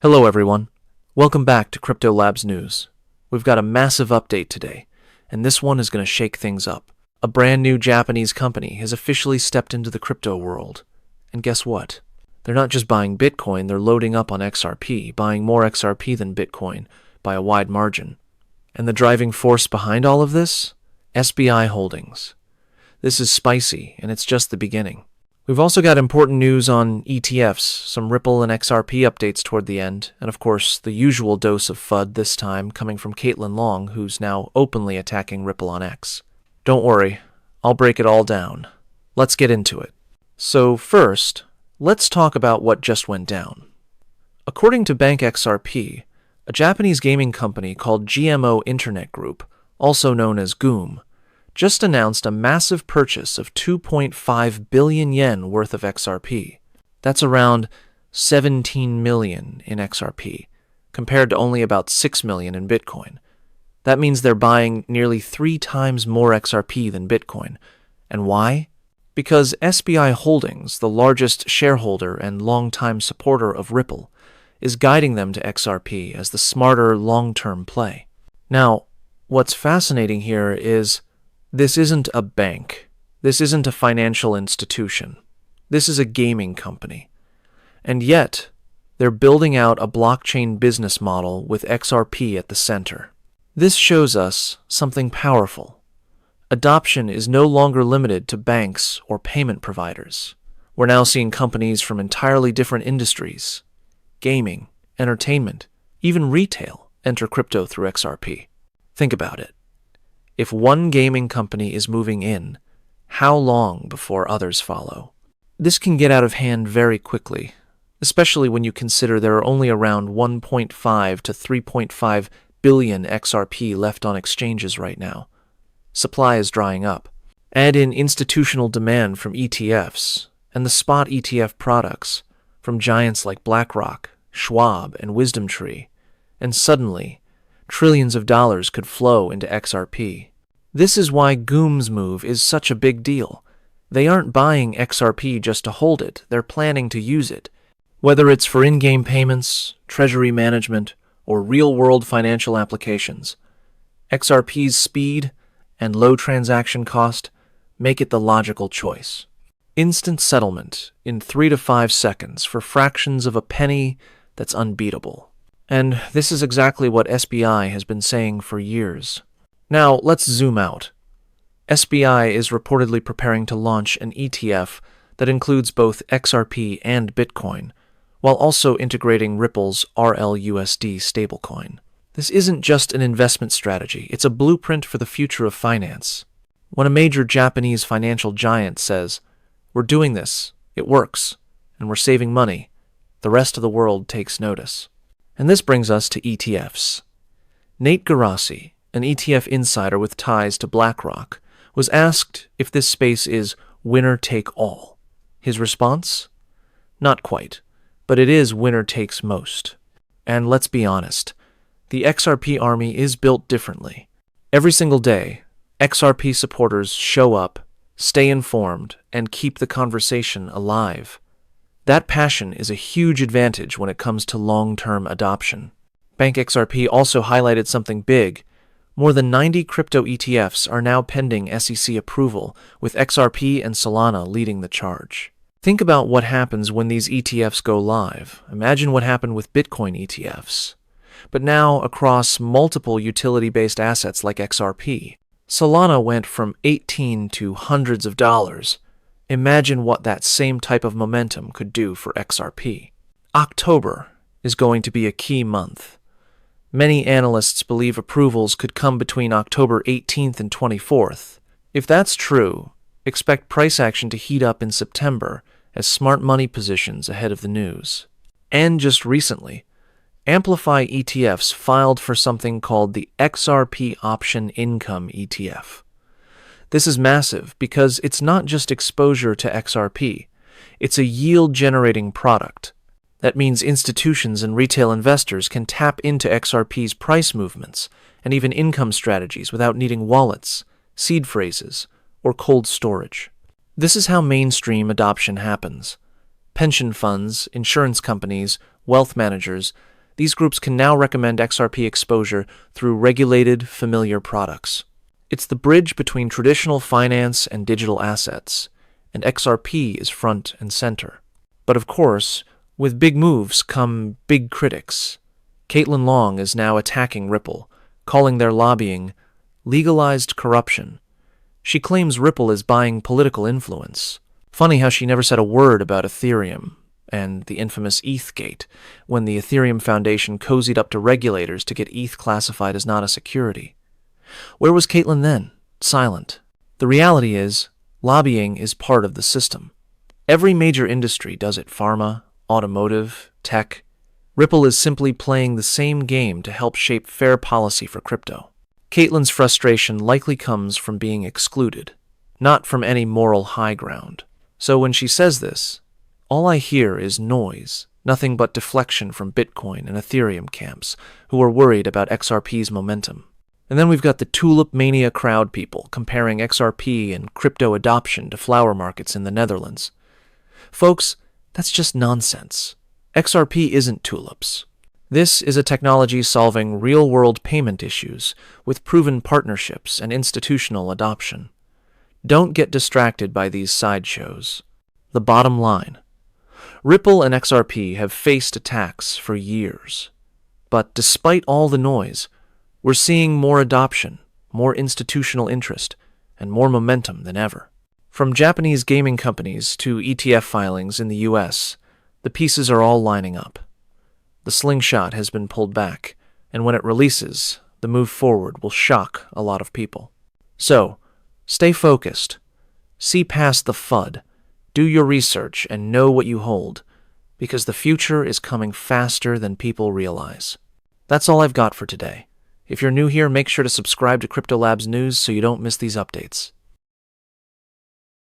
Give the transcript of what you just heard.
Hello everyone. Welcome back to Crypto Labs News. We've got a massive update today, and this one is going to shake things up. A brand new Japanese company has officially stepped into the crypto world. And guess what? They're not just buying Bitcoin, they're loading up on XRP, buying more XRP than Bitcoin by a wide margin. And the driving force behind all of this? SBI Holdings. This is spicy, and it's just the beginning. We've also got important news on ETFs, some Ripple and XRP updates toward the end, and of course, the usual dose of FUD this time coming from Caitlin Long, who's now openly attacking Ripple on X. Don't worry, I'll break it all down. Let's get into it. So first, let's talk about what just went down. According to Bank XRP, a Japanese gaming company called GMO Internet Group, also known as Goome, just announced a massive purchase of 2.5 billion yen worth of XRP. That's around 17 million in XRP, compared to only about 6 million in Bitcoin. That means they're buying nearly 3 times more XRP than Bitcoin. And why? Because SBI Holdings, the largest shareholder and longtime supporter of Ripple, is guiding them to XRP as the smarter long-term play. Now, what's fascinating here is this isn't a bank. This isn't a financial institution. This is a gaming company. And yet, they're building out a blockchain business model with XRP at the center. This shows us something powerful. Adoption is no longer limited to banks or payment providers. We're now seeing companies from entirely different industries, gaming, entertainment, even retail, enter crypto through XRP. Think about it. If one gaming company is moving in, how long before others follow? This can get out of hand very quickly, especially when you consider there are only around 1.5 to 3.5 billion XRP left on exchanges right now. Supply is drying up. Add in institutional demand from ETFs and the spot ETF products from giants like BlackRock, Schwab, and WisdomTree, and suddenly, trillions of dollars could flow into XRP. This is why Goome's move is such a big deal. They aren't buying XRP just to hold it, they're planning to use it. Whether it's for in-game payments, treasury management, or real-world financial applications, XRP's speed and low transaction cost make it the logical choice. Instant settlement in 3 to 5 seconds for fractions of a penny, that's unbeatable. And this is exactly what SBI has been saying for years. Now, let's zoom out. SBI is reportedly preparing to launch an ETF that includes both XRP and Bitcoin, while also integrating Ripple's RLUSD stablecoin. This isn't just an investment strategy, it's a blueprint for the future of finance. When a major Japanese financial giant says, "We're doing this, it works, and we're saving money," the rest of the world takes notice. And this brings us to ETFs. Nate Garassi, an ETF insider with ties to BlackRock, was asked if this space is winner take all. His response? Not quite, but it is winner takes most. And let's be honest, the XRP Army is built differently. Every single day, XRP supporters show up, stay informed, and keep the conversation alive. That passion is a huge advantage when it comes to long-term adoption. Bank XRP also highlighted something big. More than 90 crypto ETFs are now pending SEC approval, with XRP and Solana leading the charge. Think about what happens when these ETFs go live. Imagine what happened with Bitcoin ETFs. But now across multiple utility-based assets like XRP. Solana went from 18 to hundreds of dollars. Imagine what that same type of momentum could do for XRP. October is going to be a key month. Many analysts believe approvals could come between October 18th and 24th. If that's true, expect price action to heat up in September as smart money positions ahead of the news. And just recently, Amplify ETFs filed for something called the XRP Option Income ETF. This is massive because it's not just exposure to XRP, it's a yield-generating product. That means institutions and retail investors can tap into XRP's price movements and even income strategies without needing wallets, seed phrases, or cold storage. This is how mainstream adoption happens. Pension funds, insurance companies, wealth managers, These groups can now recommend XRP exposure through regulated, familiar products. It's the bridge between traditional finance and digital assets, and XRP is front and center. But of course, with big moves come big critics. Caitlin Long is now attacking Ripple, calling their lobbying legalized corruption. She claims Ripple is buying political influence. Funny how she never said a word about Ethereum and the infamous ETH-gate, when the Ethereum Foundation cozied up to regulators to get ETH classified as not a security. Where was Caitlin then? Silent. The reality is, lobbying is part of the system. Every major industry does it: pharma, automotive, tech. Ripple is simply playing the same game to help shape fair policy for crypto. Caitlin's frustration likely comes from being excluded, not from any moral high ground. So when she says this, all I hear is noise, nothing but deflection from Bitcoin and Ethereum camps, who are worried about XRP's momentum. And then we've got the tulip mania crowd people comparing XRP and crypto adoption to flower markets in the Netherlands. Folks, that's just nonsense. XRP isn't tulips. This is a technology solving real-world payment issues with proven partnerships and institutional adoption. Don't get distracted by these sideshows. The bottom line: Ripple and XRP have faced attacks for years. But despite all the noise, we're seeing more adoption, more institutional interest, and more momentum than ever. From Japanese gaming companies to ETF filings in the US, the pieces are all lining up. The slingshot has been pulled back, and when it releases, the move forward will shock a lot of people. So, stay focused. See past the FUD. Do your research and know what you hold, because the future is coming faster than people realize. That's all I've got for today. If you're new here, make sure to subscribe to Crypto Labs News so you don't miss these updates.